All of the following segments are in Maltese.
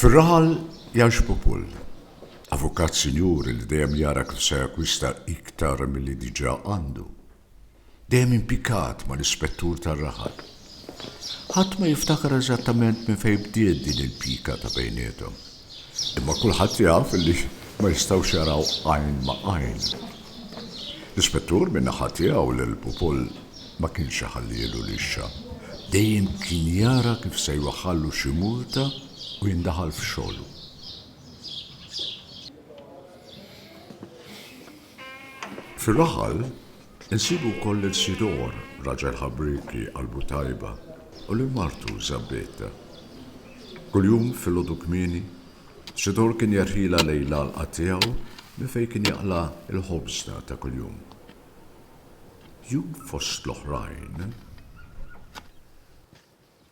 Fir-raħal jgħix Pupul, avukat sinjur li dejjem jara kif se jakkwista iktar milli diġà għandu. Dejjem impikat mal-ispettur tar-raħal. Ħadd ma jiftakar eżattament minn fejn bdiet din il-pika ta' bejniethom. Imma kulħadd jaf li ma jistgħux jaraw għajn ma' għajn. L-ispettur minn naħa tiegħu lil Pupul ma kienx iħallilu lixxa. Dejjem kien jara kif se jwaħħallu xi multa u jindaħal f'xogħlu. Fir-raħal insibu wkoll il-Sidor, raġel ħabriki qalbu tajba, u li martu Zabbetta. Kuljum fil-għodu kmieni, Sidor kien jarħila lejla l-qa tiegħu minn fejn kien jaqla l-ħobżna ta' kuljum. Jum fost l-oħrajn.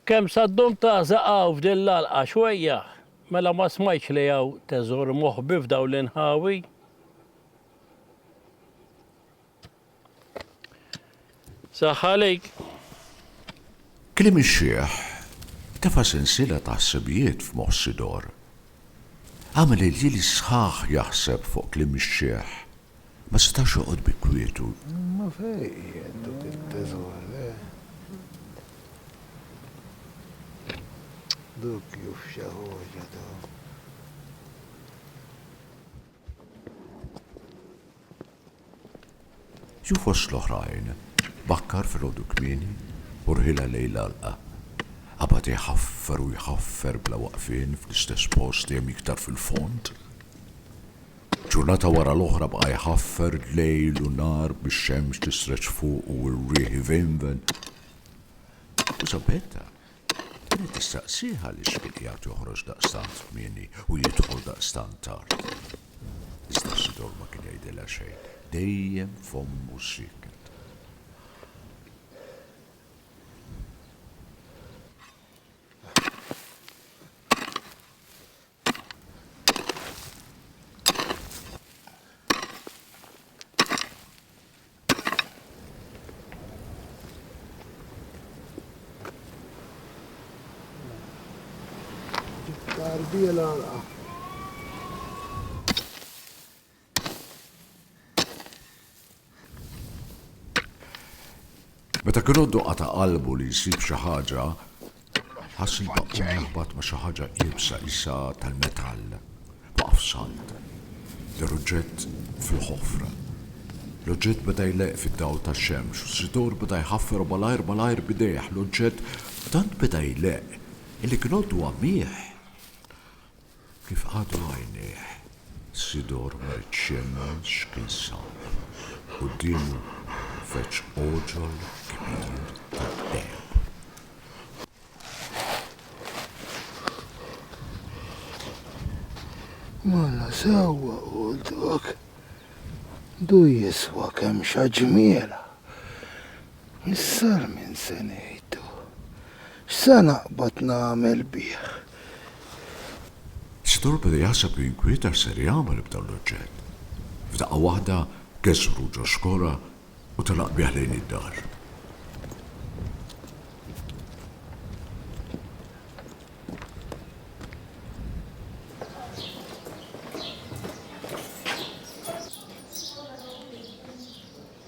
Kemm saddum ta' zaqgħu f'din l-alqa xwejja, mela ma smajtx li hawn teżor moħbi f'daw l-inħawi. Saħħa għalik. Kliem ix-xieħ tefa' sensiela ta' ħsibijiet f'moħħ Sidor. Għamel il-jili sħaħ jaħseb fuq kliem ix-xieħ, ma setax joqgħod bi kwietu. Ma fejn dok it-Teżor, Duk juf xi ħoġa daw. Ju fost l-oħrajn, bakkar fil-għodu kmieni u rħila lejla l-qa. Għabad jħaffer u jħaffer bla waqfin fl-istess post jem iktar fil-fond. Ġurnata wara l-oħra baqa jħaffer lejl u nar biex xemx tisreċ fuq u r-riħi vinven. U Zabbetta kienet tistaqsiha li xkien qiegħed joħroġ daqstant kmieni u jidħol daqstant tard. Iżda Sidor ma kien jgħidilha xejn, dejjem fommu siket. Tarbija l-għalqa. Meta kien għoddu qata' qalbu li jsib xi ħaġa, ħass il-baqqum jaħbad ma' xi ħaġa qiebsa issa tal-metall. Waqaf salt. L-oġġett fil-ħofra. L-oġġett beda jleq fid-dawl tax-xemx u Sidor beda jħaffer malajr bidejh. L-oġġett tant beda jleq illi kien għoddu għamieħ. Kif għadu għajnieħ, Sidor ma rċemmen x'kien sab. Qudiemu feċ oġol kbir tad-Deheb. Malla sewwa quddok. Du jiswa kemm xa ġmiela. Issar minn se ngħidu. X'sa naqbad nagħmel bih? Sidor beda jaħseb li jinkwieta ser jagħmel b'dawn l-oġġett. F'daqqa waħda kesru ġo xkola u telaq bih lejn id-dar.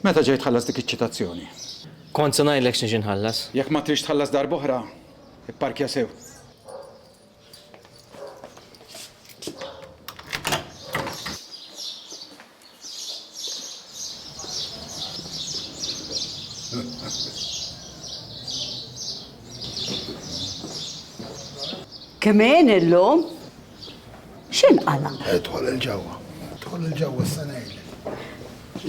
Meta ġejt tħallas dik iċ-ċitazzjoni? Kont se ngħidlek x'niġi nħallas. Jekk ma trix tħallas darb'oħra, ipparkja sew. Kemen illum? X'inqala? Edħol il-ġewwa s-sanejli.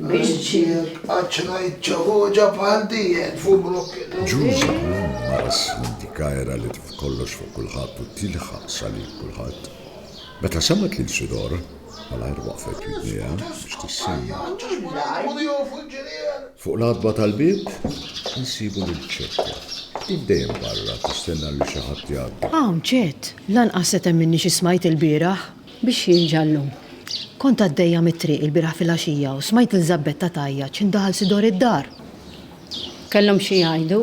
Biex ġiel. Għaċċnajt ċaħuġa bħal dijen fuq blokki. Ġuża maras l-indikajra li kollox fuq kulħadd u tilħaq salib kulħadd. Meta semet lil Sidor, malajr waqfet widnija biex tissemma. Fuq l-adba tal-bib, nsibu lil-ċekka. Id-dejjem barra tistenna li xi ħadd jgħaddi. Hawn ċett, lanqas se temminni xi smajt il-bieraħ biex jiġallum. Kont għaddejja mit-triq il-bieraħ fil-għaxija u smajt il-Zabbetta tajjaġ indaħal Sidor id-dar. Kellhom xi jgħidu,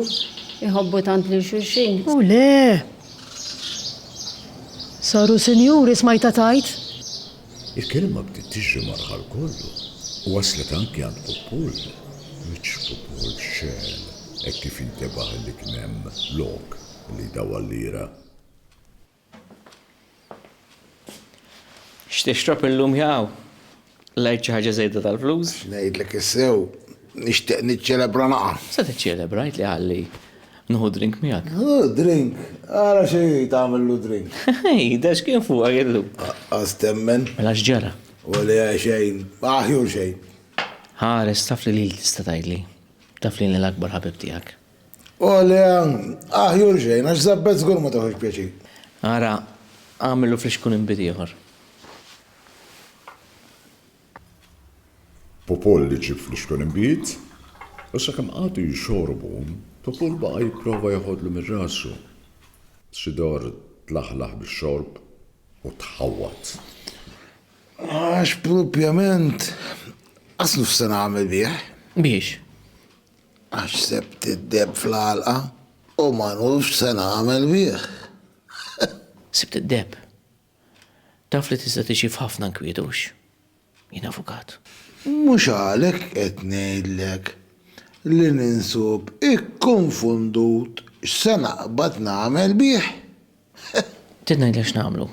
iħobbu tant lil xulxin. U le! Saru senjuri smajta tajt? Il-kelma bdiet tiġri marħal kollu. U waslet anki għand Popul. Miċ Popul xel, hekk kif intebaħ li kien hemm lok li dawa l-lira. X'tixrob illum jaw? Lejt xi ħaġa żejda tal-flus? Ngħidlek issew, nixtieq niċċelebra naqa'. Se tiċċelebrajt li ħalli nħu drink miegħek. Drink, ara xej tagħmlu drink. Ej, da x'kien fuq għajlu? Għastemmen, Mela x'ġara? u li xejn, aħjur xejn. Ħares taf li tista' tgħidli. Taf li l-akbar ħabib tiegħek. U li aħjur xejn, għax zabbet żgur ma taħħux pjaċi. Ara, għamilu fl xkun imbidi ieħor. Popol li ġib flus kon imbit, u sakemm qagħdu jixorbu, Popol baqa jipprova jaħodlu mir-rasu. Sidor tlaħlaħ bix-xorb u tħawwat. Għax propjament, għasnu f-sena għamil bieħ. Biex? Għax sebt id-deb fl-għalqa u ma nux sena għamil bieħ. Sibt id-deb. Taf li tista' tixi f'ħafna nkwitux. Jien avukat. Mux għalek qed ngħidlek li ninsub ikkonfundut x'sena qbad nagħmel bieħ. Tidna jlex nagħmlu.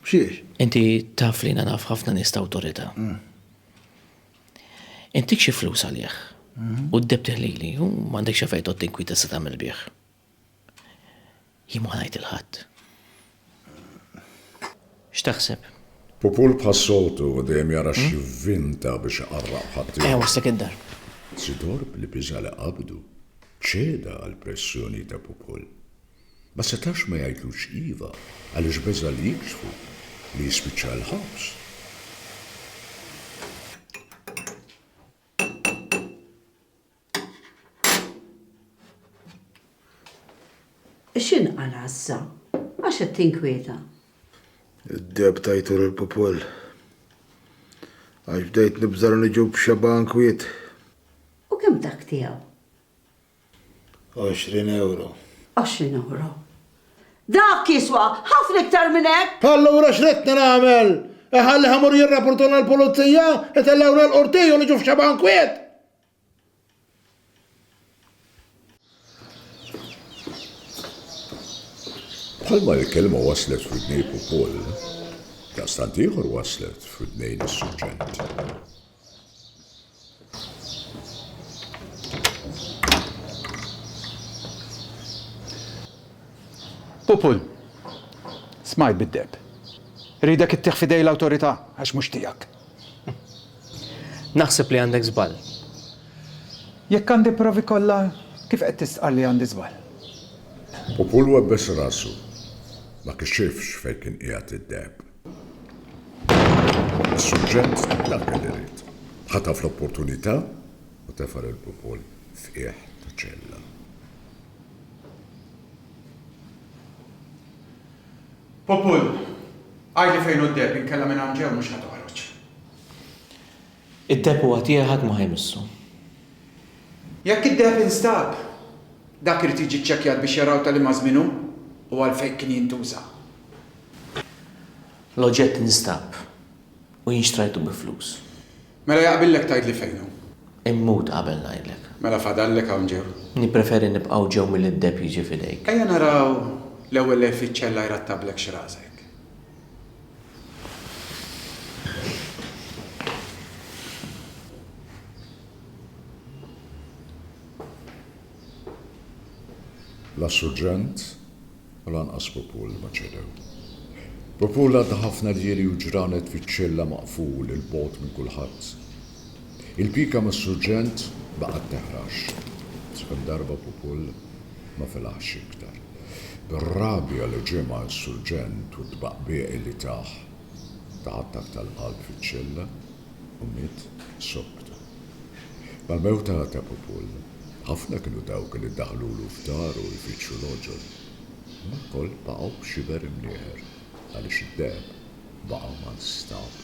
Xiex? Inti taf li naf ħafna nies ta' awtorità. Intik xi flus għalih. U d-deb teħlili, u m'għandek xi fejn tinkwita se tagħmel bih. Jien ma ngħid il-ħadd. X'taħseb? Popol bħas-soltu u dejjem jara xi vinta biex iqarraq ħadd. Waslek id-dar. Sidor li biża li qabdu ċeda għall-pressjoni ta' Popol. Ma setax ma jgħidlux iva għaliex beża li jikxfu li jispiċċa l-ħabs. Xin għal-għassa? Għax qed tinkwieta? Id-deb tajtur il-Popol. Għax bdejt nibżar niġu b'xaban kwiet. U kemm dak tiegħu? 20 euro. 20 euro. Dak jiswa ħafna iktar minn hekk. Allura x'ridna nagħmel? Ħalli ħamur jirrapportuna l-pulizija, itellewna l-qortij u niġu f'xaban kwiet. Bħalma l-kelma waslet f'idnej Popol, dastant ieħor waslet f'idnej is-suġġent. Popul, smajt bid-deb. Ridek ittieħ fidej l-awtorità għax mhux tiegħek. Naħseb li għandek żball. Jekk għandi provi kollha, kif qed tistqal li għandi żball? Popol webbes rasu, ma kixifx fejn kien qiegħed id-deb. Is-suġġent dak li rid. Ħataf l-opportunità u tefar il-Popol f'qiegħ ta' ċella. Popul, għajli fejn u d-deb inkella minn għamġew mhux ħatoħroġ. Id-deb huwa tiegħek ma ħajmissu. Jekk id-deb instab, dak irid jiġi ċċekkjat biex jaraw tal ma żminu u għalfejn kien jintuża. L-oġġett instab u jinxtrajtu bi flus. Mela jaqbillek tgħidli fejn hu. Immut qabel ngħidlek. Mela fadallek hawn ġew. Nippreferi nibqgħu ġew mill-id-deb jiġi fidejk. Ejja naraw l-ewwel li fiċċella jrattablek xi rasek. La suġġent u lanqas Popol ma ċedew. Popol għadda ħafna djeli u ġranet fiċ-ċella maqful il-bot minn kulħadd. Il-pika mas suġġent baqgħet teħrax. Sakemm darba Popol ma filaħx iktar. Bir-rabja li ġimgħa s-surġent u d-baqbieq li taħattak tal-qalb fiċ-ċella u miet sobta. Mal-mewta ta' Popol, ħafna kienu dawk li daħlulu f'dar u jfittxu l-oġol. Ma kol baqgħu b'xiber imnieħer għaliex id-deb baqgħu ma nstab.